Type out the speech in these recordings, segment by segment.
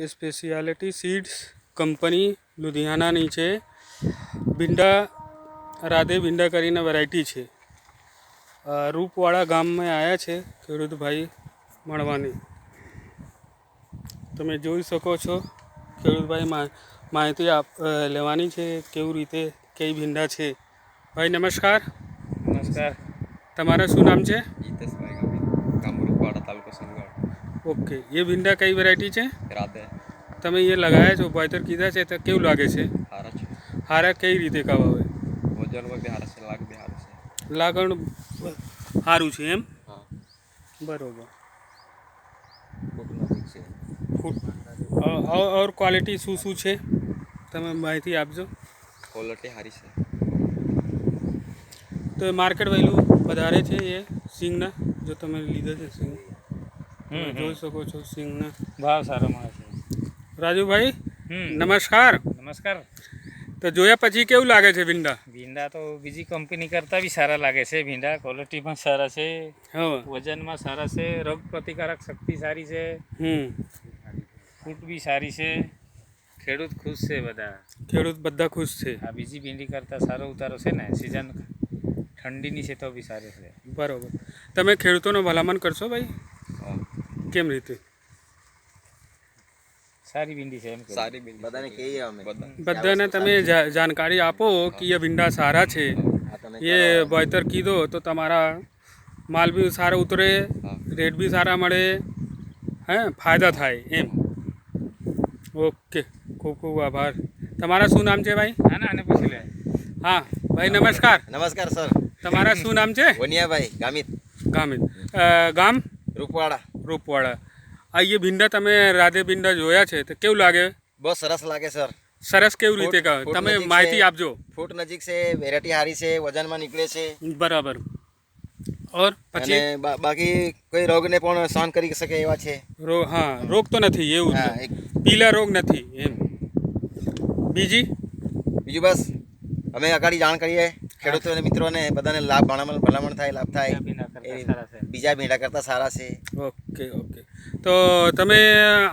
Speciality seeds company લુધિયાનાની છે. ભીંડા રાધે ભીંડા કરીને વેરાયટી છે. રૂપવાડા ગામમાં આવ્યા છે ખેડૂતભાઈ મળવાની. તમે જોઈ શકો છો ખેડૂતભાઈ માહિતી લેવાની છે કેવી રીતે કઈ ભીંડા છે. ભાઈ નમસ્કાર. નમસ્કાર. તમારા શું નામ છે? જીતેશભાઈ ગામ રૂપવાડા તાલુકો સોનગઢ. ઓકે, ये ભીંડા કઈ વેરાયટી છે? રાધે. તમે ये लगाया છો વાવેતર કીધા છે તો કેવું લાગે છે? હારા છે. હારા કઈ રીતે કાવા હોય? વજનમાં બી હારા છે, લાગ બી હારા છે. લાગણ સારું છે એમ? હા. બરોબર. ખૂબ નજીક છે. ઓર ક્વોલિટી શું શું છે તમે માહિતી આપજો. ક્વોલિટી સારી છે. તો માર્કેટ વેલ્યુ વધારે છે એ સિંગના, જો તમે લીધા છે સિંગ જોઈ શકો છો સિંગના ભાવ સારો મળે છે. રાજુભાઈ નમસ્કાર. નમસ્કાર. તો જોયા પછી કેવું લાગે છે ભીંડા? ભીંડા તો બીજી કંપની કરતાં બી સારા લાગે છે. ભીંડા ક્વોલિટીમાં સારા છે, હા, વજનમાં સારા છે, રોગ પ્રતિકારક શક્તિ સારી છે, ફૂટ બી સારી છે. ખેડૂત ખુશ છે, ખેડૂત બધા ખુશ છે. આ બીજી ભીંડી કરતાં સારો ઉતારો છે ને. સિઝન ઠંડીની છે તો બી સારી છે. બરોબર. તમે ખેડૂતોનો ભલામણ કરશો ભાઈ? કેમ રીતે? સારી ભીંડી છે એમ. સારી ભીંડી બધાને કહીએ અમે. બધાને તમે જાણકારી આપો કે એ ભીંડા સારા છે. એ વાવેતર કીધો તો તમારા માલ બી સારા ઉતરે, રેટ બી સારા મળે, હે ફાયદા થાય એમ. ઓકે, ખૂબ ખૂબ આભાર. તમારા શું નામ છે ભાઈ? આને પૂછી લે. હા ભાઈ નમસ્કાર. નમસ્કાર સર. તમારા શું નામ છે? વનિયાભાઈ ગામિત. ગામિત. ગામ રૂપવાડા. રૂપવાડા. આ એ ભીંડા તમે રાધે ભીંડા જોયા છે તો કેવું લાગે? બહુ સરસ લાગે સર. સરસ કેવી રીતે કહો તમે માહિતી આપજો. ફૂટ નજીક છે, વેરાયટી સારી છે, વજનમાં નીકળે છે. બરાબર. ઓર પછી બાકી કોઈ રોગને પણ સહન કરી શકે એવા છે. હા, રોગ તો નથી એવું હા, પીલા રોગ નથી એમ. બીજું બસ અમે આગળ જાણ કરીએ ખેડૂતોને, મિત્રોને, બધાને લાભ ભલામણ થાય, લાભ થાય. બીજા ભીંડા કરતાં સારા છે. Okay okay. તો તમે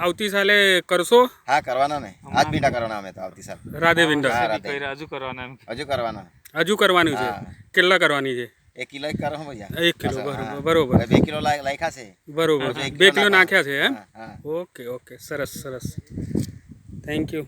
આવતી સાલે કરશો? હા, કરવાના ને. આજ ભીંડા કરવાના અમે તો આવતી સાલ. રાધે ભીંડા હજુ કરવાના. હજુ કરવાનું છે. કેટલા કરવાની છે? 1 કિલો કરો ભૈયા. 1 કિલો. બરોબર. 2 કિલો લાખ્યા છે. બરોબર. 2 કિલો નાખ્યા છે એમ? ઓકે ઓકે, સરસ સરસ. Thank you.